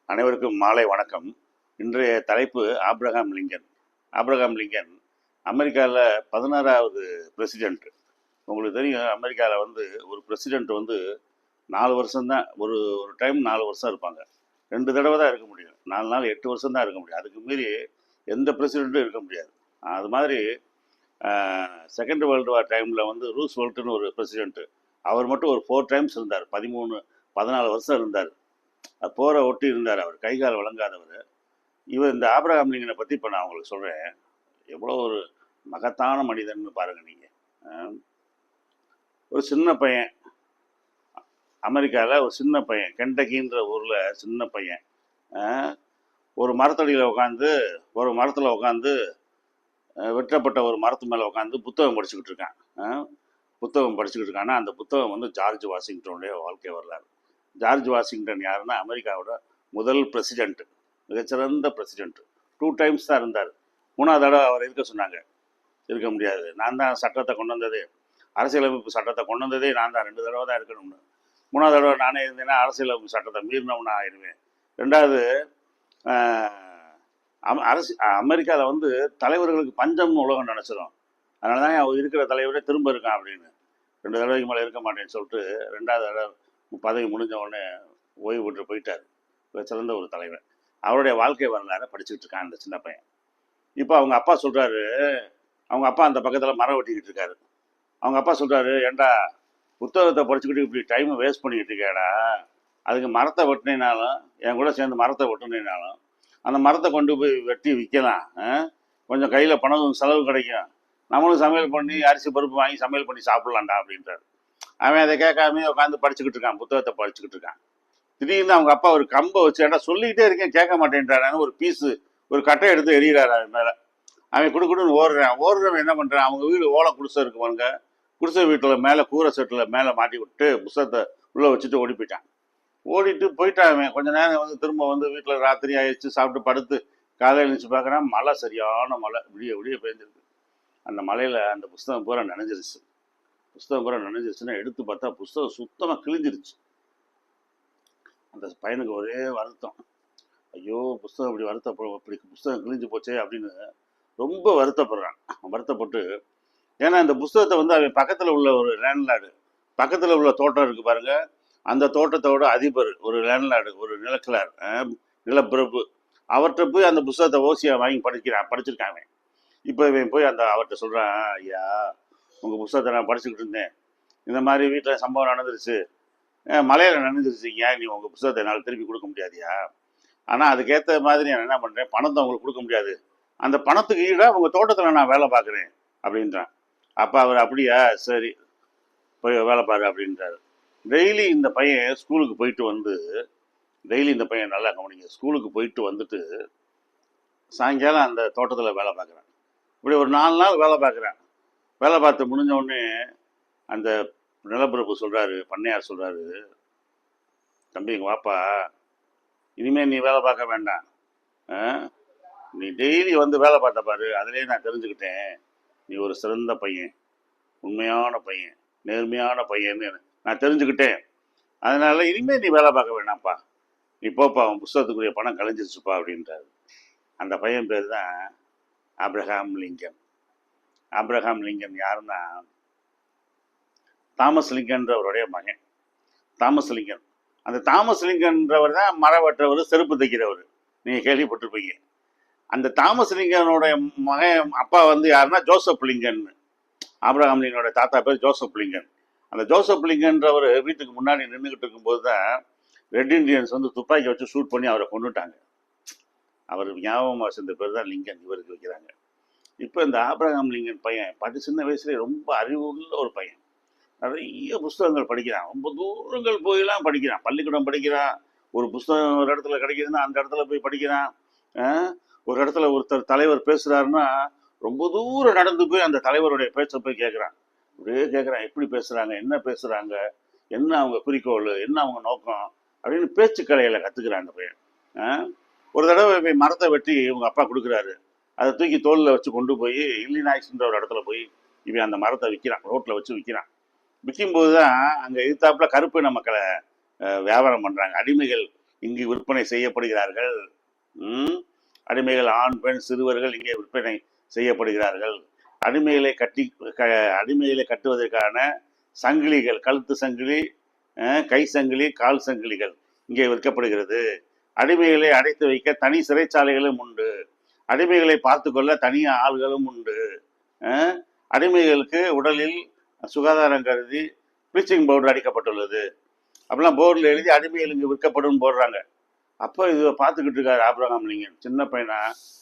அனைவருக்கும் மாலை வணக்கம். இன்றைய தலைப்பு ஆப்ரஹாம் லிங்கன். ஆப்ரஹாம் லிங்கன் அமெரிக்காவில் 16வது பிரசிடென்ட். உங்களுக்கு தெரியும், அமெரிக்காவில் ஒரு பிரசிடென்ட் 4 வருஷம்தான். ஒரு ஒரு டைம் 4 வருஷம் இருப்பாங்க. 2 தடவை தான் இருக்க முடியும். 4 நாள் 8 வருஷம் தான் இருக்க முடியும். அதுக்கு மீறி எந்த பிரசிடென்ட்டும் இருக்க முடியாது. அது மாதிரி செகண்ட் வேர்ல்டு வார் டைமில் ரூஸ்வெல்ட்னு ஒரு பிரசிடென்ட், அவர் மட்டும் ஒரு 4 டைம்ஸ் இருந்தார். 14 வருஷம் இருந்தார். போரை ஒட்டி இருந்தார். அவர் கைகால் வழங்காதவர். இந்த ஆப்ரஹாம் லிங்கனை பற்றி இப்போ நான் உங்களுக்கு சொல்கிறேன். எவ்வளோ ஒரு மகத்தான மனிதன் பாருங்கள் நீங்கள். ஒரு சின்ன பையன், அமெரிக்காவில் ஒரு சின்ன பையன், கெண்டக்கின்ற ஊரில் சின்ன பையன் ஒரு மரத்தடியில் உட்காந்து வெட்டப்பட்ட ஒரு மரத்து மேலே உட்காந்து புத்தகம் படிச்சுக்கிட்டு இருக்கான். அந்த புத்தகம் ஜார்ஜ் வாஷிங்டனுடைய வாழ்க்கை வரலாறு. ஜார்ஜ் வாஷிங்டன் யாருன்னா அமெரிக்காவோட முதல் பிரசிடென்ட், மிகச்சிறந்த பிரசிடென்ட். 2 டைம்ஸ் தான் இருந்தார். 3ஆவது தடவை அவர் இருக்க சொன்னாங்க. இருக்க முடியாது, நான் தான் சட்டத்தை கொண்டு வந்ததே, அரசியலமைப்பு சட்டத்தை கொண்டு வந்ததே நான் தான். 2 தடவை தான் இருக்கணும்னு. 3ஆவது தடவை நானே இருந்தேன்னா அரசியலமைப்பு சட்டத்தை மீறினவனா ஆயிடுவேன். 2வது அமெரிக்காவில் தலைவர்களுக்கு பஞ்சம்னு உலகம் நினச்சிடும். அதனால தான் அவர் இருக்கிற தலைவரே திரும்ப இருக்கான் அப்படின்னு. 2 தடவைக்கு மேலே இருக்க மாட்டேன்னு சொல்லிட்டு 2வது தடவை பதவி முடிஞ்ச உடனே ஓய்வு பெற்று போயிட்டார். சிறந்த ஒரு தலைவர். அவருடைய வாழ்க்கை வரலாறு படிச்சுக்கிட்டு இருக்கான் அந்த சின்ன பையன். இப்போ அவங்க அப்பா சொல்கிறாரு, அவங்க அப்பா அந்த பக்கத்தில் மரம் வெட்டிக்கிட்டு இருக்காரு. அவங்க அப்பா சொல்கிறாரு, ஏண்டா புத்தகத்தை படிச்சுக்கிட்டு இப்படி டைமை வேஸ்ட் பண்ணிக்கிட்டு இருக்கேடா, அதுக்கு மரத்தை வெட்டினாலும் என் கூட சேர்ந்து மரத்தை வெட்டினாலும் அந்த மரத்தை கொண்டு போய் வெட்டி விற்கலாம், கொஞ்சம் கையில் பணம் செலவு கிடைக்கும், நம்மளும் சமையல் பண்ணி அரிசி பருப்பு வாங்கி சமையல் பண்ணி சாப்பிட்லாம்டா அப்படின்றாரு. அவன் அதை கேட்காம உட்காந்து படிச்சுக்கிட்டு இருக்கான், புத்தகத்தை படிச்சுக்கிட்டு இருக்கான். திடீர்னு அவங்க அப்பா ஒரு கம்பை வச்சு, ஏன்னா சொல்லிக்கிட்டே இருக்கேன் கேட்க மாட்டேன்றாரு, ஒரு கட்டை எடுத்து எறிகிறாரு அது மேலே. அவன் குடுக்குடுன்னு ஓடுறவன் என்ன பண்ணுறான், அவங்க வீடு ஓலை குடிசை இருக்கு பாருங்க, குடிசை வீட்டில் மேலே கூரை செட்டில் மேலே மாட்டி விட்டு புத்தகத்தை உள்ளே வச்சுட்டு ஓடி போயிட்டான். அவன் கொஞ்ச நேரம் திரும்ப வீட்டில் ராத்திரி ஆயிடுச்சு, சாப்பிட்டு படுத்து காலையில் எழுந்துச்சு பார்க்குறான், மழை, சரியான மழை, விடிய பெய்ஞ்சிருக்கு. அந்த மழையில் அந்த புத்தகம் பூரா நனைஞ்சிருச்சுன்னா எடுத்து பார்த்தா புத்தகம் சுத்தமாக கிழிஞ்சிருச்சு. அந்த பையனுக்கு ஒரே வருத்தம், ஐயோ புத்தகம் இப்படி புத்தகம் கிழிஞ்சு போச்சே அப்படின்னு ரொம்ப வருத்தப்பட்டு, ஏன்னா இந்த புத்தகத்தை அவன் பக்கத்தில் உள்ள ஒரு லேண்ட்லார்டு, பக்கத்தில் உள்ள தோட்டம் இருக்கு பாருங்க, அந்த தோட்டத்தோட அதிபர், ஒரு லேண்ட்லார்டு, ஒரு நிலப்பிரபு, அவர்கிட்ட போய் அந்த புத்தகத்தை ஓசியா வாங்கி படிச்சிருக்காங்க. இப்போ இவன் போய் அவர்கிட்ட சொல்கிறான், ஐயா உங்கள் புத்தகத்தை நான் படிச்சுக்கிட்டு இருந்தேன், இந்த மாதிரி வீட்டில் சம்பவம் நடந்துருச்சு, மலையில் நனைஞ்சிருச்சிங்க, நீ உங்கள் புத்தகத்தை என்னால் திருப்பி கொடுக்க முடியாதியா, ஆனால் அதுக்கேற்ற மாதிரி நான் என்ன பண்ணுறேன், பணத்தை உங்களுக்கு கொடுக்க முடியாது, அந்த பணத்துக்கு ஈடாக உங்கள் தோட்டத்தில் நான் வேலை பார்க்குறேன் அப்படின்றான். அப்போ அவர் அப்படியா, சரி போய் வேலை பாரு அப்படின்றாரு. டெய்லி இந்த பையன் ஸ்கூலுக்கு போயிட்டு நல்லா கவனிங்க, ஸ்கூலுக்கு போயிட்டு வந்துட்டு சாயங்காலம் அந்த தோட்டத்தில் வேலை பார்க்குறான். இப்படி ஒரு 4 நாள் வேலை பார்க்குறான். வேலை பார்த்து முடிஞ்ச உடனே அந்த நிலப்பிரபு சொல்கிறாரு, பண்ணையார் சொல்கிறாரு, தம்பி இங்கே வாப்பா, இனிமேல் நீ வேலை பார்க்க வேண்டாம், நீ டெய்லி வேலை பார்த்த பாரு, அதிலே நான் தெரிஞ்சுக்கிட்டேன் நீ ஒரு சிறந்த பையன், உண்மையான பையன், நேர்மையான பையன்னு நான் தெரிஞ்சுக்கிட்டேன். அதனால இனிமேல் நீ வேலை பார்க்க வேண்டாம்ப்பா, நீ போப்பா, அவன் புத்தகத்துக்குரிய பணம் கழிஞ்சிருச்சுப்பா அப்படின்றாரு. அந்த பையன் பேர் தான் ஆப்ரஹாம் லிங்கன். ஆப்ரஹாம் லிங்கன் யாருன்னா தாமஸ் லிங்கன்றவருடைய மகன். தாமஸ் லிங்கன், அந்த தாமஸ் லிங்கன்றவர் தான் மரம் வெட்டுறவர், செருப்பு தைக்கிறவர், நீங்கள் கேள்விப்பட்டிருப்பீங்க. அந்த தாமஸ் லிங்கனுடைய மகன் அப்பா யாருன்னா ஜோசப் லிங்கன். ஆப்ரஹாம் லிங்கனோட தாத்தா பேர் ஜோசப் லிங்கன். அந்த ஜோசப் லிங்கன்றவர் வீட்டுக்கு முன்னாடி நின்றுக்கிட்டு இருக்கும்போது தான் ரெட் இண்டியன்ஸ் துப்பாக்கி வச்சு ஷூட் பண்ணி அவரை கொண்டுட்டாங்க. அவர் ஞாபகமாக சேர்ந்த பேர் தான் லிங்கன் இவருக்கு வைக்கிறாங்க. இப்போ இந்த ஆப்ரஹாம் லிங்கன் பையன் சின்ன வயசுலேயே ரொம்ப அறிவுள்ள ஒரு பையன். நிறைய புஸ்தகங்கள் படிக்கிறான், ரொம்ப தூரங்கள் போயெல்லாம் படிக்கிறான், பள்ளிக்கூடம் படிக்கிறான், ஒரு புஸ்தகம் ஒரு இடத்துல கிடைக்குதுன்னா அந்த இடத்துல போய் படிக்கிறான். ஒரு இடத்துல ஒருத்தர் தலைவர் பேசுகிறாருன்னா ரொம்ப தூரம் நடந்து போய் அந்த தலைவருடைய பேச்சை போய் கேட்குறான். அப்படியே கேட்குறான், எப்படி பேசுகிறாங்க, என்ன பேசுகிறாங்க, என்ன அவங்க குறிக்கோள், என்ன அவங்க நோக்கம் அப்படின்னு பேச்சு கலையில் கற்றுக்கிறான் அந்த பையன். ஒரு தடவை மரத்தை வெட்டி இவங்க அப்பா கொடுக்குறாரு, அதை தூக்கி தோளில் வச்சு கொண்டு போய் இல்லினாய்ஸ்ன்ற ஒரு இடத்துல போய் இவன் அந்த மரத்தை விற்கிறான், ரோட்டில் வச்சு விற்கிறான். விற்கும்போது தான் அங்கே எதிர்த்தாப்புல கருப்பின மக்களை வியாபாரம் பண்ணுறாங்க, அடிமைகள் இங்கு விற்பனை செய்யப்படுகிறார்கள். அடிமைகள் ஆண் பெண் சிறுவர்கள் இங்கே விற்பனை செய்யப்படுகிறார்கள். அடிமைகளை கட்டுவதற்கான சங்கிலிகள், கழுத்து சங்கிலி, கை சங்கிலி, கால் சங்கிலிகள் இங்கே விற்கப்படுகிறது. அடிமைகளை அடைத்து வைக்க தனி சிறைச்சாலைகளும் உண்டு. அடிமைகளை பார்த்து கொள்ள தனி ஆள்களும் உண்டு. அடிமைகளுக்கு உடலில் சுகாதாரம் கருதி ப்ளீச்சிங் பவுடர் அடிக்கப்பட்டுள்ளது. அப்படிலாம் போர்டில் எழுதி அடிமைகள் இங்கே விற்கப்படும் போடுறாங்க. அப்போ இது பார்த்துக்கிட்டு இருக்காரு ஆபிரகாம் லிங்கன், சின்ன பையனா,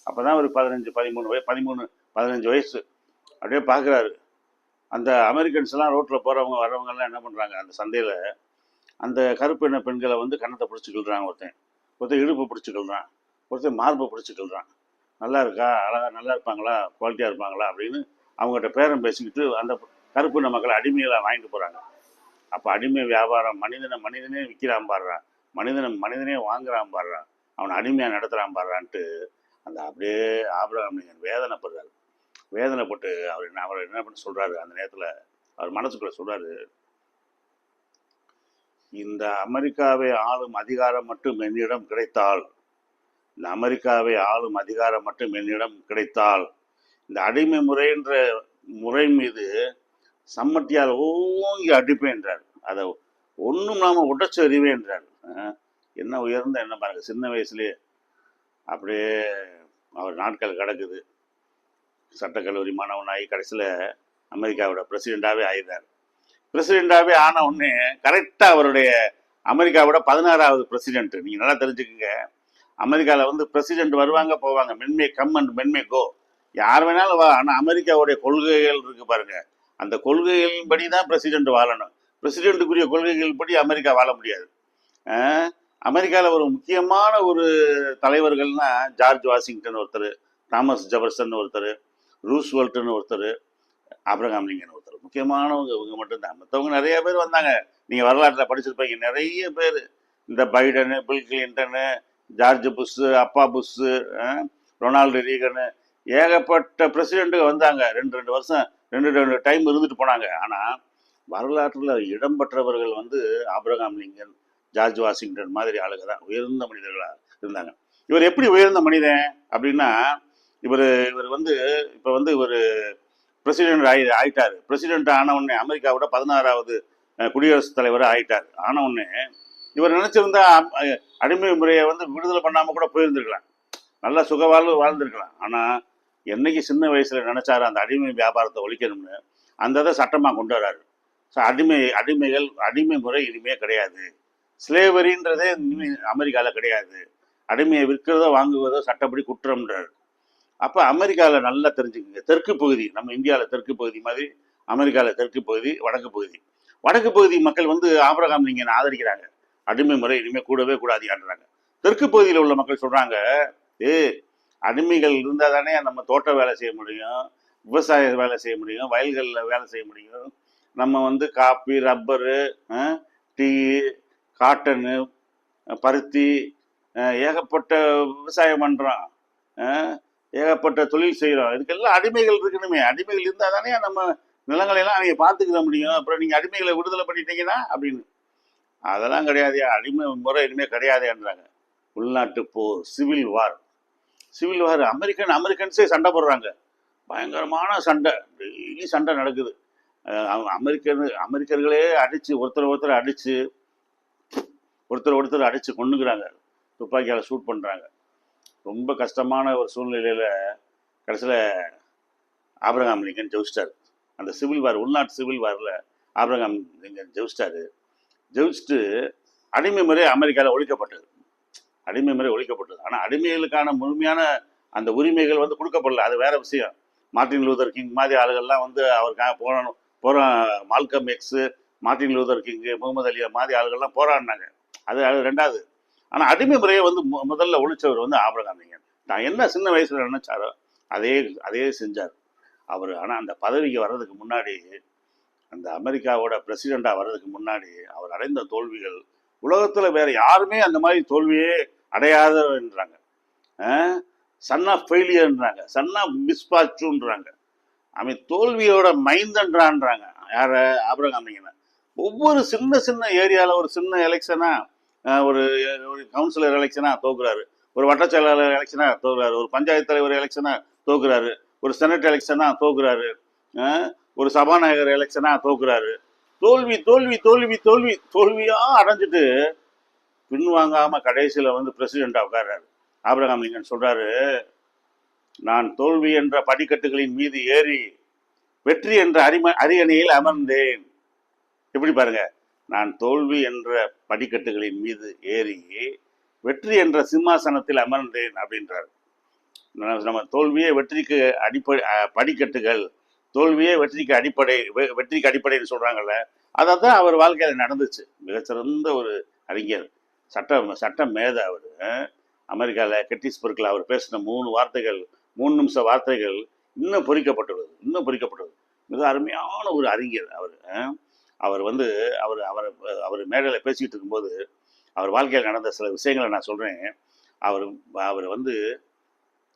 அப்போதான் ஒரு 15 வயசு. அப்படியே பார்க்குறாரு. அந்த அமெரிக்கன்ஸ் எல்லாம் ரோட்டில் போகிறவங்க வர்றவங்கெல்லாம் என்ன பண்ணுறாங்க, அந்த சந்தையில் அந்த கருப்பின பெண்களை வந்து கன்னத்தை பிடிச்சிக்கிள்றாங்க. ஒருத்தன் இடுப்பு பிடிச்சிக்கிள்றான், ஒருத்தன் மார்பை பிடிச்சிக்கிள்றான். நல்லா இருக்கா, அழகா, நல்லா இருப்பாங்களா, குவாலிட்டியாக இருப்பாங்களா அப்படின்னு அவங்ககிட்ட பேரம் பேசிக்கிட்டு அந்த கருப்பின மக்களை அடிமைகளை வாங்கிட்டு போகிறாங்க. அப்போ அடிமை வியாபாரம், மனிதனே விற்கிறான் பாடுறான், மனிதனே வாங்குறான் பாடுறான், அவனை அடிமையாக நடத்துகிறான் பாடுறான்ட்டு அந்த அப்படியே ஆபிரகாம் லிங்கன் வேதனைப்பட்டு அவர் என்ன பண்ணி சொல்கிறாரு. அந்த நேரத்தில் அவர் மனசுக்குள்ள சொல்கிறாரு, இந்த அமெரிக்காவை ஆளும் அதிகாரம் மட்டும் என்னிடம் கிடைத்தால், இந்த அடிமை முறைன்ற முறை மீது சம்மட்டியால் ஓங்கி அடிப்பேன் என்றார். அதை ஒன்றும் நாம உடைச்சு அறிவேன் என்றார். என்ன உயர்ந்த என்ன பாருங்க, சின்ன வயசுலேயே அப்படியே அவர் நாட்கள் கிடக்குது. சட்டக்கல்லூரி மாணவனாகி கடைசியில் அமெரிக்காவோட பிரசிடெண்டாகவே ஆயிடுறார். பிரசிடெண்டாகவே ஆன உடனே கரெக்டாக அவருடைய அமெரிக்காவோட 16வது பிரசிடென்ட். நீங்கள் நல்லா தெரிஞ்சுக்குங்க, அமெரிக்காவில் வந்து பிரசிடென்ட் வருவாங்க போவாங்க, மென்மே கம் அண்ட் மென்மே கோ, யார் வேணாலும் வா. ஆனால் அமெரிக்காவுடைய கொள்கைகள் இருக்கு பாருங்க, அந்த கொள்கைகளின் படி தான் பிரசிடென்ட் வாழணும். பிரசிடென்ட்டுக்குரிய கொள்கைகள் படி அமெரிக்கா வாழ முடியாது. அமெரிக்காவில் ஒரு முக்கியமான ஒரு தலைவர்கள்னா ஜார்ஜ் வாஷிங்டன் ஒருத்தர், தாமஸ் ஜெஃபர்சன் ஒருத்தர், ரூஸ்வெல்ட்னு ஒருத்தர், ஆபிரகாம் லிங்கன் ஒருத்தர். முக்கியமானவங்க இவங்க மட்டும்தான். மற்றவங்க நிறைய பேர் வந்தாங்க, நீங்கள் வரலாற்றில் படிச்சிருப்பீங்க. நிறைய பேர், இந்த பைடனு, பில் கிளின்டனு, ஜார்ஜ் புஷ்ஷு, அப்பா புஷ்ஷு, ரொனால்டு ரீகனு, ஏகப்பட்ட பிரசிடெண்ட்டுங்க வந்தாங்க. 2 வருஷம் 2 டைம் இருந்துட்டு போனாங்க. ஆனால் வரலாற்றில் இடம்பெற்றவர்கள் வந்து ஆபிரகாம் லிங்கன், ஜார்ஜ் வாஷிங்டன் மாதிரி ஆளுங்க தான் உயர்ந்த மனிதர்களாக இருந்தாங்க. இவர் எப்படி உயர்ந்த மனிதன் அப்படின்னா, இவர் வந்து இப்போ வந்து இவர் பிரசிடென்ட் ஆயிட்டாரு. பிரசிடென்ட் ஆன உடனே அமெரிக்காவோட 16வது குடியரசுத் தலைவர் ஆயிட்டார். ஆன உடனே இவர் நினைச்சிருந்தா அடிமை முறையை வந்து விடுதலை பண்ணாமல் கூட போயிருந்துருக்கலாம், நல்லா வாழ்ந்திருக்கலாம். ஆனால் என்னைக்கு சின்ன வயசுல நினைச்சாரு அந்த அடிமை வியாபாரத்தை ஒழிக்கணும்னு, அந்த இதை சட்டமாக கொண்டு வராரு. ஸோ அடிமை முறை இனிமே கிடையாது, ஸ்லேவரின்றதே அமெரிக்காவில் கிடையாது, அடிமையை விற்கிறதோ வாங்குவதோ சட்டப்படி குற்றம்ன்றார். அப்போ அமெரிக்காவில் நல்லா தெரிஞ்சுக்குங்க, தெற்கு பகுதி, நம்ம இந்தியாவில் தெற்கு பகுதி மாதிரி அமெரிக்காவில் தெற்கு பகுதி, வடக்கு பகுதி மக்கள் வந்து ஆபிரகாம் லிங்கனை ஆதரிக்கிறாங்க. அடிமை முறை இனிமேல் கூடவே கூடாதுன்றாங்க. தெற்கு பகுதியில் உள்ள மக்கள் சொல்கிறாங்க, அடிமைகள் இருந்தால் தானே நம்ம தோட்ட வேலை செய்ய முடியும், விவசாய வேலை செய்ய முடியும், வயல்களில் வேலை செய்ய முடியும், நம்ம வந்து காப்பி, ரப்பரு, டீ, காட்டனு, பருத்தி, ஏகப்பட்ட விவசாயம் பண்ணுறோம், ஏகப்பட்ட தொழில் செய்கிறோம், இதுக்கெல்லாம் அடிமைகள் இருக்கணுமே. அடிமைகள் இருந்தால் தானே நம்ம நிலங்களெல்லாம் நீங்கள் பார்த்துக்கிற முடியும். அப்புறம் நீங்கள் அடிமைகளை விடுதலை பண்ணிட்டீங்கன்னா அப்படின்னு. அதெல்லாம் கிடையாது, அடிமை முறை இனிமேல் கிடையாதுன்றாங்க. உள்நாட்டு போர், சிவில் வார், அமெரிக்கன்ஸே சண்டை போடுறாங்க. பயங்கரமான சண்டை, டெய்லி சண்டை நடக்குது. அமெரிக்கர்களே அடித்து ஒருத்தர் அடித்து கொண்டுக்கிறாங்க, துப்பாக்கியால் ஷூட் பண்ணுறாங்க. ரொம்ப கஷ்டமான ஒரு சூழ்நிலையில் கடைசியில் ஆபிரகாம் லிங்கன் ஜெயிச்சிட்டார். அந்த சிவில் வார், உள்நாட்டு சிவில் வாரில் ஆபிரகாம் லிங்கன் ஜெயிச்சுட்டு அடிமை முறை அமெரிக்காவில் ஒழிக்கப்பட்டது. ஆனால் அடிமைகளுக்கான முழுமையான அந்த உரிமைகள் வந்து கொடுக்கப்படல, அது வேற விஷயம். மார்ட்டின் லூதர் கிங் மாதிரி ஆளுகள்லாம் வந்து அவருக்காக போகிற Malcolm X, Martin Luther King, Muhammad அலியா மாதிரி ஆளுகள்லாம் போராடினாங்க, அது ரெண்டாவது. ஆனால் அடிமை முறையை வந்து முதல்ல ஒழிச்சவர் வந்து ஆபிரகாம் லிங்கன். நான் என்ன சின்ன வயசில் நினைச்சாரோ அதே செஞ்சார் அவர். ஆனால் அந்த பதவிக்கு வர்றதுக்கு முன்னாடி, அந்த அமெரிக்காவோட பிரசிடெண்டாக வர்றதுக்கு முன்னாடி அவர் அடைந்த தோல்விகள் உலகத்தில் வேற யாருமே அந்த மாதிரி தோல்வியே அடையாதன்றாங்க. சன் ஆஃப் ஃபெயிலியர்ன்றாங்க, சன் ஆஃப் மிஸ்பார்ச்சூன்றாங்க. அவன் தோல்வியோட மைந்தன்றான்றாங்க. யார? ஆபிரகாம் லிங்கனை. ஒவ்வொரு சின்ன ஏரியாவில் ஒரு சின்ன எலெக்ஷனா ஒரு ஒரு கவுன்சிலர் எலெக்ஷனா தோக்குறாரு, ஒரு வட்ட செயலாளர் எலெக்ஷனா தோக்குறாரு, ஒரு பஞ்சாயத்து தலைவர் எலெக்ஷனா தோக்குறாரு, ஒரு செனட் எலெக்ஷனா தோக்குறாரு, ஒரு சபாநாயகர் எலெக்ஷனா தோக்குறாரு. தோல்வி தோல்வி தோல்வி தோல்வி தோல்வியா அடைஞ்சிட்டு பின்வாங்காம கடைசியில வந்து பிரசிடென்டா உட்கார்றாரு. ஆபிரகாம் லிங்கன் சொல்றாரு, நான் தோல்வி என்ற படிக்கட்டுகளின் மீது ஏறி வெற்றி என்ற அரியணையில் அமர்ந்தேன். எப்படி பாருங்க, நான் தோல்வி என்ற படிக்கட்டுகளின் மீது ஏறி வெற்றி என்ற சிம்மாசனத்தில் அமர்ந்தேன் அப்படின்றார். நம்ம தோல்வியே வெற்றிக்கு அடிப்படை படிக்கட்டுகள், தோல்வியே வெற்றிக்கு அடிப்படை, வெற்றிக்கு அடிப்படைன்னு சொல்றாங்கல்ல, அதான் அவர் வாழ்க்கையில நடந்துச்சு. மிகச்சிறந்த ஒரு அறிஞர், சட்ட மேதை அவர். அமெரிக்காவில் கெட்டிஸ்பர்கில் அவர் பேசின 3 வார்த்தைகள், 3 நிமிஷ வார்த்தைகள் இன்னும் பொறிக்கப்பட்டது. மிக அருமையான ஒரு அறிஞர் அவர். அவர் வந்து அவர் மேடையில் பேசிக்கிட்டு இருக்கும்போது அவர் வாழ்க்கையில் நடந்த சில விஷயங்களை நான் சொல்கிறேன். அவர் வந்து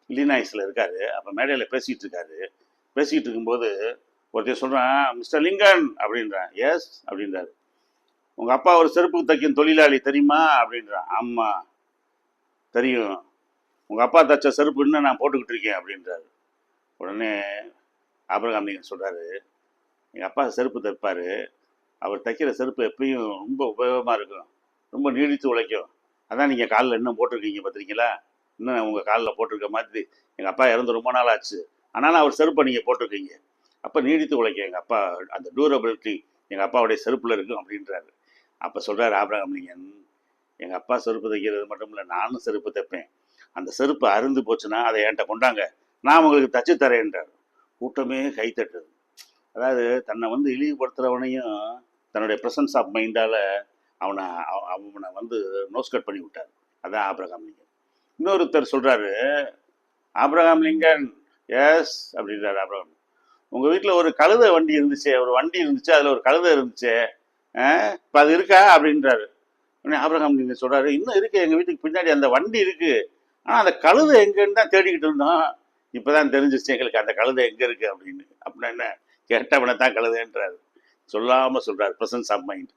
இல்லினாய்ஸில் இருக்காரு. அப்போ மேடையில் பேசிக்கிட்டு இருக்கும்போது ஒருத்தர் சொல்கிறான், மிஸ்டர் லிங்கன் அப்படின்றான். எஸ் அப்படின்றாரு. உங்கள் அப்பா ஒரு செருப்பு தைக்கும் தொழிலாளி தெரியுமா அப்படின்றான். ஆமாம் தெரியும். உங்கள் அப்பா தைச்ச செருப்பு இன்னும் நான் போட்டுக்கிட்டு இருக்கேன் அப்படின்றாரு. உடனே ஆபிரகாம் லிங்கன் சொல்கிறாரு, எங்கள் அப்பா செருப்பு தைப்பார், அவர் தைக்கிற செருப்பு எப்பயும் ரொம்ப உபயோகமாக இருக்கும், ரொம்ப நீடித்து உழைக்கும். அதான் நீங்கள் காலில் இன்னும் போட்டிருக்கீங்க பார்த்துருக்கீங்களா? இன்னும் உங்கள் காலில் போட்டிருக்க மாதிரி. எங்கள் அப்பா இறந்து ரொம்ப நாள் ஆச்சு, ஆனாலும் அவர் செருப்பை நீங்கள் போட்டிருக்கீங்க. அப்போ நீடித்து உழைக்கும் எங்கள் அப்பா, அந்த டியூரபிலிட்டி எங்கள் அப்பாவுடைய செருப்பில் இருக்கும் அப்படின்றாரு. அப்போ சொல்கிறார் ஆபிரகாம் லிங்கன், எங்கள் அப்பா செருப்பு தைக்கிறது மட்டும் இல்லை, நானும் செருப்பு தைப்பேன். அந்த செருப்பு அருந்து போச்சுன்னா அதை என்கிட்ட கொண்டாங்க, நான் உங்களுக்கு தச்சு தரேன்றார். கூட்டமே கைத்தட்டுது. அதாவது தன்னை வந்து இழிவுபடுத்துகிறவனையும் தன்னுடைய ப்ரெசன்ஸ் ஆஃப் மைண்டால் அவனை வந்து நோஸ்கட் பண்ணி விட்டார். அதான் ஆபிரகாம் லிங்கன். இன்னொருத்தர் சொல்கிறாரு, ஆபிரகாம் லிங்கன் எஸ் அப்படின்றார் ஆபிரகாம், உங்கள் வீட்டில் ஒரு கழுதை வண்டி இருந்துச்சு, அதில் ஒரு கழுதை இருந்துச்சு, இப்போ அது இருக்கா அப்படின்றாரு. உடனே ஆபிரகாம் லிங்கன் சொல்கிறாரு, இன்னும் இருக்குது, எங்கள் வீட்டுக்கு பின்னாடி அந்த வண்டி இருக்குது, ஆனால் அந்த கழுதை எங்கன்னு தான் தேடிக்கிட்டு இருந்தோம், இப்போ தான் தெரிஞ்சிச்சு எங்களுக்கு அந்த கழுதை எங்கே இருக்குது அப்படின்னு. அப்படின்னா என்ன, கேட்டவனை தான் கழுதைன்றாரு. சொல்லாமல் சொல்கிறார். ப்ரெசன்ஸ் ஆஃப் மைண்ட்,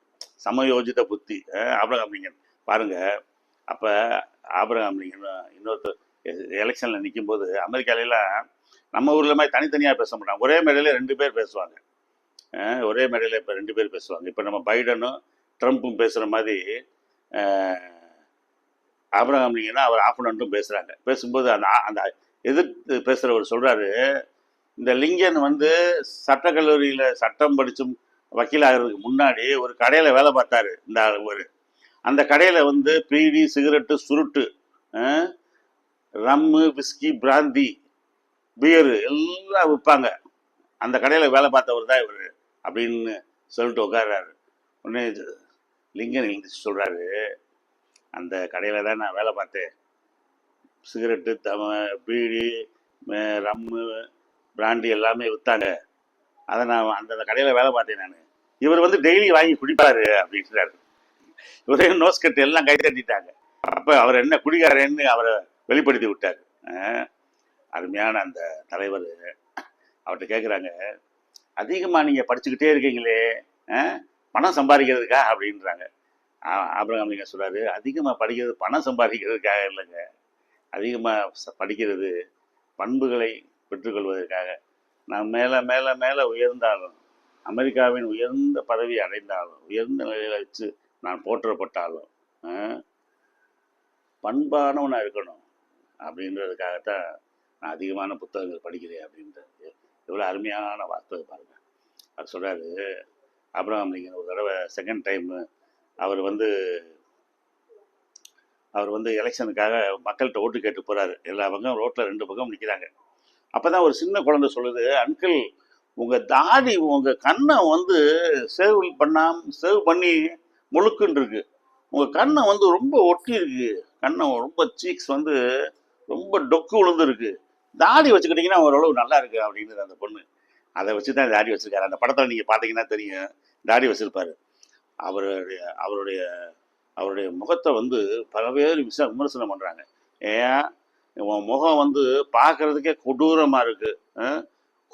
சமயோஜித புத்தி. ஆபிரகாம் லிங்கன் பாருங்க. அப்போ ஆபிரகாம் லிங்கன் இன்னொருத்தர் எலெக்ஷனில் நிற்கும் போது, அமெரிக்காலெலாம் நம்ம ஊரில் மாதிரி தனித்தனியாக பேச மாட்டாங்க, ஒரே மேடையில் 2 பேர் பேசுவாங்க. ஒரே மேடையில் இப்போ 2 பேர் பேசுவாங்க. இப்போ நம்ம பைடனும் ட்ரம்ப்பும் பேசுகிற மாதிரி ஆபிரகாம் லிங்கன் அவர் ஆப்போனண்ட்டும் பேசுகிறாங்க. பேசும்போது அந்த எதிர்த்து பேசுகிறவர் சொல்கிறாரு, இந்த லிங்கன் வந்து சட்டக்கல்லூரியில் சட்டம் படிச்சும் வக்கீலாகிறதுக்கு முன்னாடி ஒரு கடையில் வேலை பார்த்தாரு. இந்த ஒரு அந்த கடையில் வந்து பீடி, சிகரெட்டு, சுருட்டு, ரம்மு, விஸ்கி, பிராந்தி, பியரு எல்லாம் விற்பாங்க. அந்த கடையில் வேலை பார்த்தவர் தான் இவர் அப்படின்னு சொல்லிட்டு உட்கார்றாரு. உடனே லிங்கன் எழுந்திரிச்சு சொல்கிறாரு, அந்த கடையில் தான் நான் வேலை பார்த்தேன், சிகரெட்டு, பீடி, ரம்மு, பிராண்டி எல்லாமே விற்றாங்க, அதை நான் அந்த கடையில் வேலை பார்த்தேன் நான். இவர் வந்து டெய்லி வாங்கி குடிப்பாரு அப்படின்றாரு. ஒரே நோஸ்கட்டு எல்லாம் கை தட்டிட்டாங்க. அப்போ அவர் என்ன குடிகாரன்னு அவரை வெளிப்படுத்தி விட்டார். அருமையான அந்த தலைவர். அவர்கிட்ட கேட்குறாங்க, அதிகமாக நீங்கள் படிச்சுக்கிட்டே இருக்கீங்களே, பணம் சம்பாதிக்கிறதுக்கா அப்படின்றாங்க. ஆபிரகாம் லிங்கன் சொல்கிறாரு, அதிகமாக படிக்கிறது பணம் சம்பாதிக்கிறதுக்காக இல்லைங்க, அதிகமாக படிக்கிறது பண்புகளை பெற்றுக்கொள்வதற்காக. நான் மேலே மேலே மேலே உயர்ந்தாலும், அமெரிக்காவின் உயர்ந்த பதவி அடைந்தாலும், உயர்ந்த நிலையில் வச்சு நான் போற்றப்பட்டாலும் பண்பானவனாக இருக்கணும் அப்படின்றதுக்காகத்தான் நான் அதிகமான புத்தகங்கள் படிக்கிறேன் அப்படின்றது. எவ்வளோ அருமையான வார்த்தை பாருங்க. அது சொல்கிறாரு ஆபிரகாம் லிங்கன். ஒரு தடவை செகண்ட் டைம் அவர் வந்து எலெக்ஷனுக்காக மக்கள்கிட்ட ஓட்டு கேட்டு போகிறாரு. எல்லா பக்கம் ரோட்டில் 2 பக்கம் நிற்கிறாங்க. அப்போ தான் ஒரு சின்ன குழந்தை சொல்லுது, அங்கிள் உங்கள் தாடி, உங்கள் கண்ணை வந்து சேவ் பண்ணி முழுக்குன்னு இருக்கு, உங்கள் கண்ணை வந்து ரொம்ப ஒட்டி இருக்கு, கண்ணை ரொம்ப சீக்ஸ் வந்து ரொம்ப டொக்கு விழுந்துருக்கு, தாடி வச்சுக்கிட்டிங்கன்னா ஓரளவு நல்லா இருக்கு அப்படின்னு அந்த பொண்ணு. அதை வச்சு தான் தாடி வச்சிருக்காரு. அந்த படத்தில் நீங்கள் பார்த்தீங்கன்னா தெரியும், தாடி வச்சிருப்பாரு. அவருடைய முகத்தை வந்து பல பேர் விமர்சனம் பண்ணுறாங்க. ஏன் உன் முகம் வந்து பார்க்கறதுக்கே கொடூரமாக இருக்குது,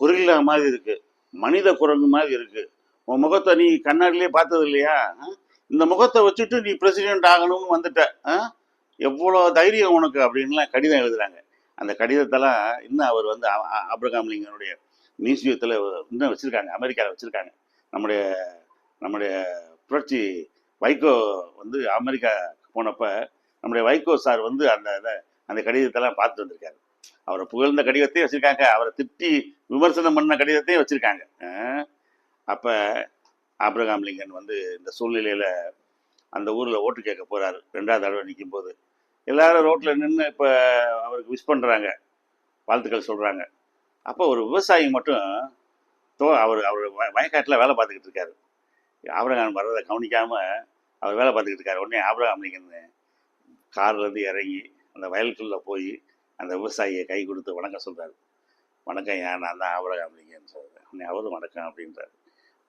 கொரில்லா மாதிரி இருக்குது, மனித குரங்கு மாதிரி இருக்குது, உன் முகத்தை நீ கண்ணாடியிலே பார்த்தது இல்லையா, இந்த முகத்தை வச்சுட்டு நீ பிரசிடென்ட் ஆகணும்னு வந்துட்ட, எவ்வளோ தைரியம் உனக்கு அப்படின்லாம் கடிதம் எழுதுறாங்க. அந்த கடிதத்தெல்லாம் இன்னும் அவர் வந்து ஆபிரகாம் லிங்கனுடைய மியூசியத்தில் இன்னும் வச்சுருக்காங்க, அமெரிக்காவில் வச்சுருக்காங்க. நம்முடைய நம்முடைய புரட்சி வைகோ வந்து அமெரிக்கா போனப்ப நம்முடைய வைகோ சார் வந்து அந்த கடிதத்தெல்லாம் பார்த்துட்டு வந்திருக்காரு. அவரை புகழ்ந்த கடிதத்தையும் வச்சுருக்காங்க, அவரை திட்டி விமர்சனம் பண்ண கடிதத்தையும் வச்சுருக்காங்க. அப்போ ஆபிரகாம் லிங்கன் வந்து இந்த சூழ்நிலையில் அந்த ஊரில் ஓட்டு கேட்க போகிறாரு. 2வது தடவை நிற்கும் போது எல்லாரும் ரோட்டில் நின்று இப்போ அவருக்கு விஷ் பண்ணுறாங்க, வாழ்த்துக்கள் சொல்கிறாங்க. அப்போ ஒரு விவசாயி மட்டும் அவர் வயக்காட்டில் வேலை பார்த்துக்கிட்டு இருக்காரு. ஆபிரகாம் வர்றதை கவனிக்காமல் அவர் வேலை பார்த்துக்கிட்டு இருக்காரு. உடனே ஆபிரகாம் லிங்கன் கார்லேருந்து இறங்கி அந்த வயலுக்குள்ளே போய் அந்த விவசாயியை கை கொடுத்து வணக்கம் சொல்கிறாரு. வணக்கம், ஏன் நான் தான் ஆபிரகாம் லிங்கன் சொல்கிறேன். உடனே அவரும் வணக்கம் அப்படின்றார்.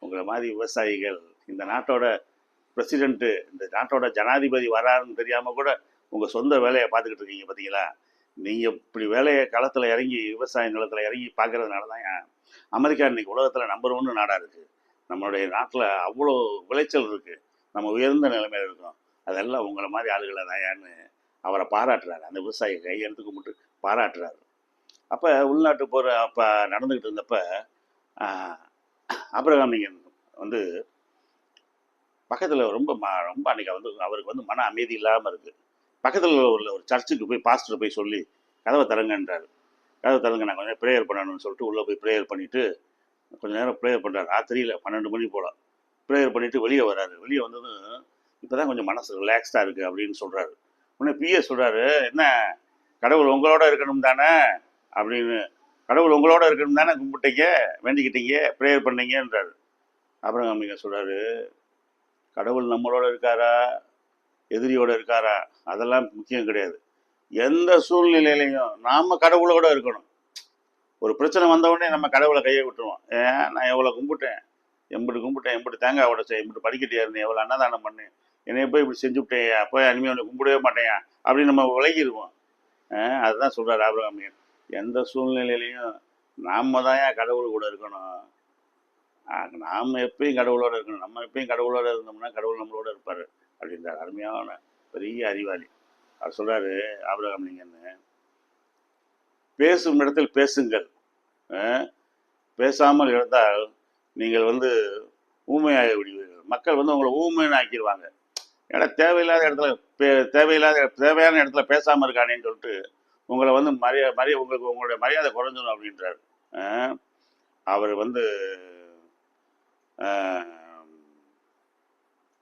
உங்களை மாதிரி விவசாயிகள் இந்த நாட்டோட பிரசிடென்ட்டு, இந்த நாட்டோட ஜனாதிபதி வராருன்னு தெரியாமல் கூட உங்கள் சொந்த வேலையை பார்த்துக்கிட்டு இருக்கீங்க பார்த்தீங்களா. நீங்கள் இப்படி வேலையை களத்தில் இறங்கி விவசாய நிலத்தில் இறங்கி பார்க்கறதுனால தான் அமெரிக்கா இன்னைக்கு உலகத்தில் நம்பர் 1 நாடாக இருக்குது. நம்மளுடைய நாட்டில் அவ்வளோ விளைச்சல் இருக்குது, நம்ம உயர்ந்த நிலைமையில் இருக்கோம். அதெல்லாம் உங்களை மாதிரி ஆளுகளை தான் ஏன்னு அவரை பாராட்டுறாரு. அந்த விவசாயி கையெழுத்து கும்பிட்டு பாராட்டுறாரு. அப்போ உள்நாட்டு போகிற அப்போ நடந்துக்கிட்டு இருந்தப்ப ஆபிரகாம் லிங்கன் வந்து பக்கத்தில் ரொம்ப அன்றைக்கி வந்து அவருக்கு வந்து மன அமைதி இல்லாமல் இருக்குது. பக்கத்தில் உள்ள ஒரு சர்ச்சுக்கு போய் பாஸ்டர் போய் சொல்லி கதவை தரங்கன்றார். கதவை தரங்க, நான் கொஞ்சம் ப்ரேயர் பண்ணணும்னு சொல்லிட்டு உள்ளே போய் ப்ரேயர் பண்ணிவிட்டு கொஞ்சம் நேரம் ப்ரேயர் பண்ணுறாரு. ராத்திரியில் 12 மணி போல் ப்ரேயர் பண்ணிவிட்டு வெளியே வர்றாரு. வெளியே வந்ததும் இப்போ தான் கொஞ்சம் மனசு ரிலாக்ஸ்டாக இருக்குது அப்படின்னு சொல்கிறாரு. உடனே பிஎஸ் சொல்கிறாரு, என்ன கடவுள் உங்களோட இருக்கணும் தானே அப்படின்னு, கடவுள் உங்களோட இருக்கணும் தானே கும்பிட்டீங்க, வேண்டிக்கிட்டீங்க, ப்ரேயர் பண்ணீங்கன்றாரு. அப்புறம் அவங்க சொல்கிறாரு, கடவுள் நம்மளோட இருக்காரா எதிரியோட இருக்காரா அதெல்லாம் முக்கியம் கிடையாது. எந்த சூழ்நிலையிலையும் நாம் கடவுளோட இருக்கணும். ஒரு பிரச்சனை வந்தவுடனே நம்ம கடவுளை கையை விட்டுருவோம். நான் எவ்வளோ கும்பிட்டேன், எம்பிட்டு தேங்காய் உடைச்சேன், எம்பிட்டு படிக்கட்டியா இருந்தேன், எவ்வளோ அன்னதானம் பண்ணேன், என்னைய போய் இப்படி செஞ்சு விட்டேன், போய் இனிமேல் அவனை கும்பிடவே மாட்டேன் அப்படின்னு நம்ம விலகிடுவோம். அதுதான் சொல்கிறார் ஆபிரகாம். எந்த சூழ்நிலையிலையும் நாம் தான் கடவுள் கூட இருக்கணும். நாம் எப்பயும் கடவுளோட இருக்கணும். நம்ம எப்பயும் கடவுளோட இருந்தோம்னா கடவுள் நம்மளோட இருப்பார் அப்படின்றார். அருமையான பெரிய அறிவாளி. அவர் சொல்கிறாரு ஆபிரகாம் லிங்கன்னு, பேசும் இடத்தில் பேசுங்கள், பேசாமல் இருந்தால் நீங்கள் வந்து ஊமையாக விடுவீர்கள். மக்கள் வந்து உங்களை ஊமைன்னு ஆக்கிடுவாங்க. ஏன்னா தேவையில்லாத இடத்துல தேவையான இடத்துல பேசாமல் இருக்கானேன்னு சொல்லிட்டு உங்களை வந்து உங்களுக்கு உங்களுடைய மரியாதை குறைஞ்சிடும் அப்படின்றார். அவர் வந்து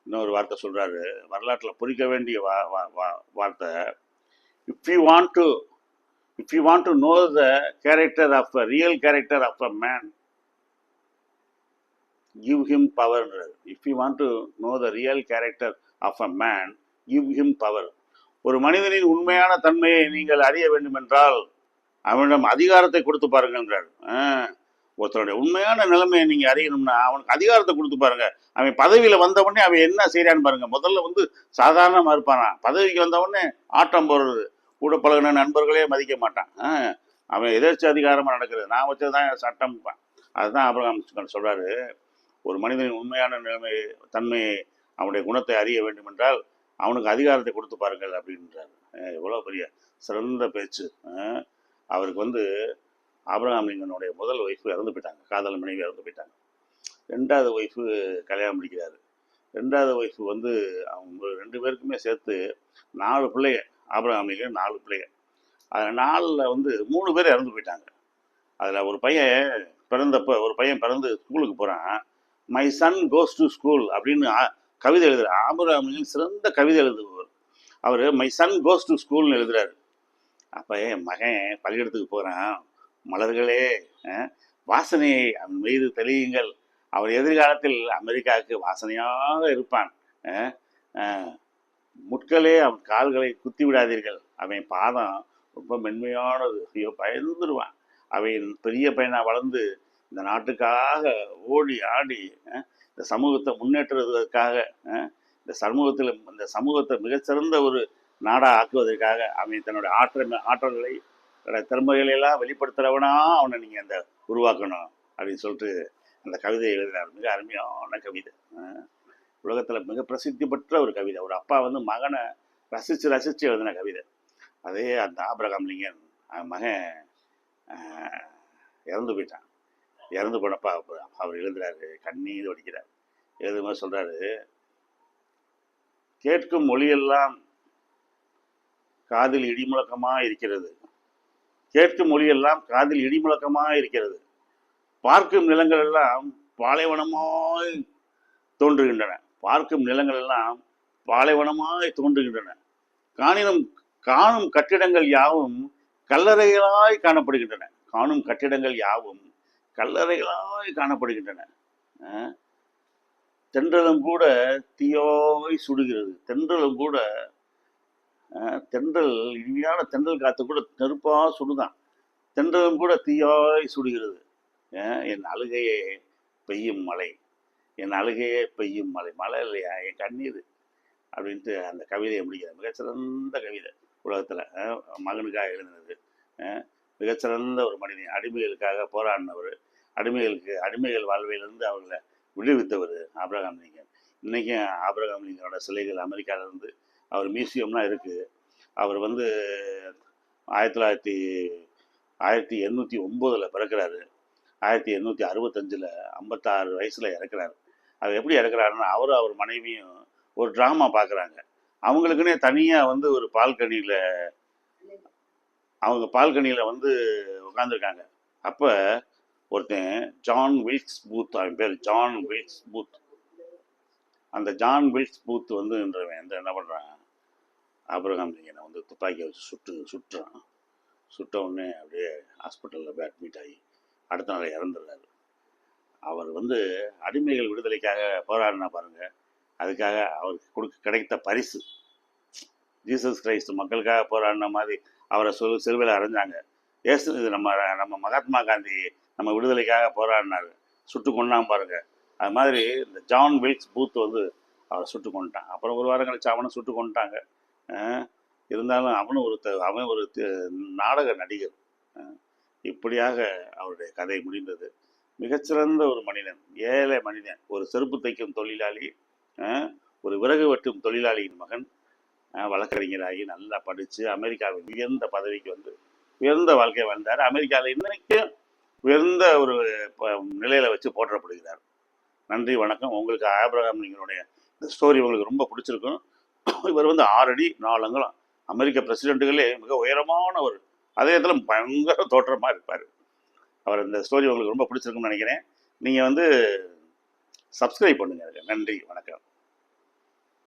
இன்னொரு வார்த்தை சொல்கிறாரு, வரலாற்றில் பொறிக்க வேண்டிய வார்த்தை, if you want to know the character of a real character of a man, give him பவர்ன்றது. If you want to know the real character of a man, give him power. ஒரு மனிதனின் உண்மையான தன்மையை நீங்கள் அறிய வேண்டும் என்றால் அவனிடம் அதிகாரத்தை கொடுத்து பாருங்கன்றார். ஒருத்தருடைய உண்மையான நிலைமையை நீங்கள் அறியணும்னா அவனுக்கு அதிகாரத்தை கொடுத்து பாருங்க. அவன் பதவியில் வந்தவுடனே அவன் என்ன செய்கிறான்னு பாருங்க. முதல்ல வந்து சாதாரணமாக இருப்பானா, பதவிக்கு வந்தவுடனே ஆட்டம் போடுறது, கூட பழகின நண்பர்களே மதிக்க மாட்டான். அவன் எதிர்ச்சி அதிகாரமாக நடக்கிறது, நான் வச்சதுதான் சட்டம். அதுதான் ஆபிரகாம் சொல்கிறாரு, ஒரு மனிதனின் உண்மையான தன்மையை அவனுடைய குணத்தை அறிய வேண்டும் என்றால் அவனுக்கு அதிகாரத்தை கொடுத்து பாருங்கள் அப்படின்றாரு. எவ்வளோ பெரிய சிறந்த பேச்சு. அவருக்கு வந்து ஆபிரகாம் லிங்கனுடைய முதல் ஒய்ஃபு இறந்து போயிட்டாங்க, காதல் மனைவி இறந்து போயிட்டாங்க. 2வது ஒய்ஃபு கல்யாணம் முடிக்கிறாரு. 2வது ஒய்ஃபு வந்து அவங்க 2 பேருக்குமே சேர்த்து 4 பிள்ளைங்க. ஆபிரகாம் லிங்கன் 4 பிள்ளைங்க. அதில் 4ல் வந்து 3 பேர் இறந்து போயிட்டாங்க. அதில் ஒரு பையன் பிறந்து ஸ்கூலுக்கு போகிறான். My son goes to school அப்படின்னு கவிதை எழுதுறாரு. ஆபிரகாம் லிங்கன் சிறந்த கவிதை எழுதுபவர். அவர் மை சன் கோஸ் டு ஸ்கூல்னு எழுதுறாரு. அப்போ என் மகன் பள்ளிக்கூடத்துக்கு போகிறான், மலர்களே வாசனையை அவன் மீது தெளியுங்கள், அவன் எதிர்காலத்தில் அமெரிக்காவுக்கு வாசனையாக இருப்பான். முட்களே அவன் கால்களை குத்தி விடாதீர்கள், அவன் பாதம் ரொம்ப மென்மையானது, ஐயோ பயந்துருவான். அவன் பெரிய பையனாக வளர்ந்து இந்த நாட்டுக்காக ஓடி ஆடி இந்த சமூகத்தை முன்னேற்றுவதற்காக, இந்த சமூகத்தை மிகச்சிறந்த ஒரு நாடாக ஆக்குவதற்காக அவன் தன்னுடைய ஆற்றல்களை திறமைகளெல்லாம் வெளிப்படுத்துகிறவனா அவனை நீங்கள் அந்த உருவாக்கணும் அப்படின்னு சொல்லிட்டு அந்த கவிதையை எழுதினார். மிக அருமையான கவிதை. உலகத்தில் மிக பிரசித்தி பெற்ற ஒரு கவிதை. ஒரு அப்பா வந்து மகனை ரசித்து ரசித்து எழுதின கவிதை. அதே அந்த ஆபிரகாம் லிங்கன் மகன் இறந்து போயிட்டான். இறந்து போனப்பா அவர் எழுதுறாரு, கண்ணீர் வடிக்கிறார். எழுதும்போது சொல்றாரு, கேட்கும் மொழியெல்லாம் காதில் இடிமுழக்கமா இருக்கிறது, கேட்கும் மொழியெல்லாம் காதில் இடிமுழக்கமா இருக்கிறது, பார்க்கும் நிலங்கள் எல்லாம் பாலைவனமாய் தோன்றுகின்றன, பார்க்கும் நிலங்கள் எல்லாம் பாலைவனமாய் தோன்றுகின்றன, காணும் கட்டிடங்கள் யாவும் கல்லறைகளாய் காணப்படுகின்றன, காணும் கட்டிடங்கள் யாவும் கல்லறைகளாய் காணப்படுகின்றன, தென்றலும் கூட தீயோய் சுடுகிறது, தென்றலும் கூட தென்றல் இனிமையான தென்றல் காத்து கூட நெருப்பா சுடுதான், தென்றலும் கூட தீயாய் சுடுகிறது, என் அழுகையே பெய்யும் மழை, என் அழுகையே பெய்யும் மழை, மழை இல்லையா என் கண்ணீர் அப்படின்ட்டு அந்த கவிதையை முடிக்கிறார். மிகச்சிறந்த கவிதை உலகத்தில், மகனுக்காக எழுதினது. மிகச்சிறந்த ஒரு மனிதன், அடிமைகளுக்காக போராடினவர், அடிமைகள் வாழ்வையிலிருந்து அவர்களை விடுவித்தவர் ஆபிரகாம் லிங்கன். இன்றைக்கும் ஆபிரகாம் லிங்கனோட சிலைகள் அமெரிக்காவிலேருந்து அவர் மியூசியம்லாம் இருக்குது. அவர் வந்து 1809 பிறக்கிறாரு, 1865 56 வயசில் இறக்குறாரு. அவர் எப்படி இறக்குறாருன்னா, அவரும் அவர் மனைவியும் ஒரு ட்ராமா பார்க்குறாங்க. அவங்களுக்குன்னே தனியாக வந்து ஒரு பால்கனியில் வந்து உட்காந்துருக்காங்க. அப்போ ஒருத்தன் ஜான் வில்க்ஸ் பூத், அவன் பேர் ஜான் வில்க்ஸ் பூத். அந்த ஜான் வில்க்ஸ் பூத் வந்துன்றவன் வந்து என்ன பண்ணுறான், ஆபிரகாம் லிங்கனை வந்து துப்பாக்கியை வச்சு சுட்டுறான். சுட்ட உடனே அப்படியே ஹாஸ்பிட்டலில் அட்மிட் ஆகி அடுத்த நாள் இறந்துடுறாரு. அவர் வந்து அடிமைகள் விடுதலைக்காக போராடினா பாருங்க, அதுக்காக அவருக்கு கிடைத்த பரிசு ஜீசஸ் கிரைஸ்ட் மக்களுக்காக போராடின மாதிரி அவரை சிலுவையில் அரைஞ்சாங்க. இது நம்ம மகாத்மா காந்தி நம்ம விடுதலைக்காக போராடினார், சுட்டு கொண்டான் பாருங்க. அது மாதிரி இந்த ஜான் வில்க்ஸ் பூத் வந்து அவரை சுட்டு கொண்டுட்டான். அப்புறம் ஒரு வாரம் கழிச்சு அவனை சுட்டு கொண்டுட்டாங்க. இருந்தாலும் அவன் ஒரு நாடக நடிகர். இப்படியாக அவருடைய கதை முடிந்தது. மிகச்சிறந்த ஒரு மனிதன், ஏழை மனிதன், ஒரு செருப்பு தைக்கும் தொழிலாளி, ஒரு விறகு வெட்டும் தொழிலாளியின் மகன், வழக்கறிஞராகி நல்லா படித்து அமெரிக்காவில் உயர்ந்த பதவிக்கு வந்து உயர்ந்த வாழ்க்கை வாழ்ந்தார். அமெரிக்காவில் இன்னைக்கும் உயர்ந்த ஒரு நிலையில் வச்சு போற்றப்படுகிறார். நன்றி, வணக்கம். உங்களுக்கு ஆபிரகாம் லிங்கனுடைய இந்த ஸ்டோரி உங்களுக்கு ரொம்ப பிடிச்சிருக்கும். இவர் வந்து 6 அடி 4 அங்குலம், அமெரிக்க பிரசிடென்ட்டுகளே மிக உயரமானவர், அதே இடத்துல பயங்கர தோற்றமாக இருப்பார். அவர் இந்த ஸ்டோரி உங்களுக்கு ரொம்ப பிடிச்சிருக்குன்னு நினைக்கிறேன். நீங்கள் வந்து சப்ஸ்கிரைப் பண்ணுங்கள். நன்றி, வணக்கம்.